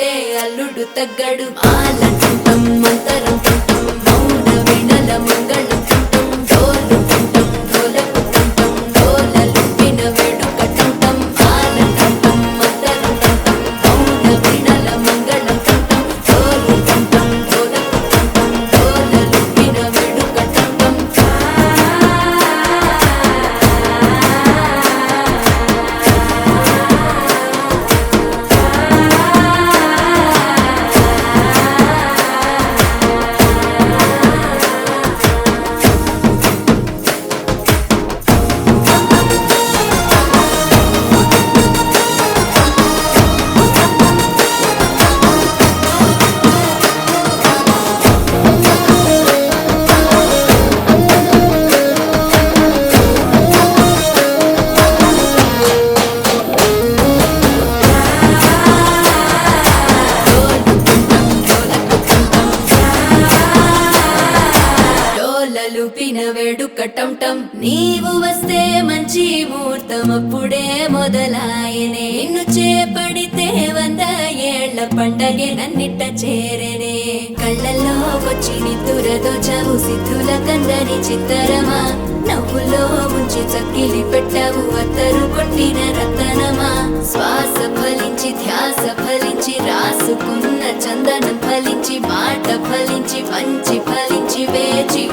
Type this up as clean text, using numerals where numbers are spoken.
ఉంటే అల్లుడు తగ్గడు ఆలంటుంటం మంతరం తుంటం మౌన వీణల మంగళం తుంటం డోలు తుంటం డోలకు తుంటం డోలలు విన వేడుక తుంటం ఆలంటుంటం మంతరం తుంటం మౌన వీణల మంగళం తుంటం డోలు తుంటం డోలకు తుంటం డోలలు విన వేడుక తుంటం లూపిన వేడుక టంటం నీవు వస్తే మంచి ముహూర్తం అప్పుడే మొదలాయనే నిన్ను చేపడితే 100 ఏళ్ల పండగే నన్నిట్ట చేరనే కళ్ళల్లోకొచ్చి నిద్దురదోచవు సిద్ధుల కందని చిత్తరమా నవ్వులో ముంచి చక్కిలి పెట్టవు అత్తరు కొట్టిన రతనమా శ్వాస ఫలించి ధ్యాస ఫలించి రాసుకున్న చందనం ఫలించి మాట ఫలించి మంచి ఫలించి వేచి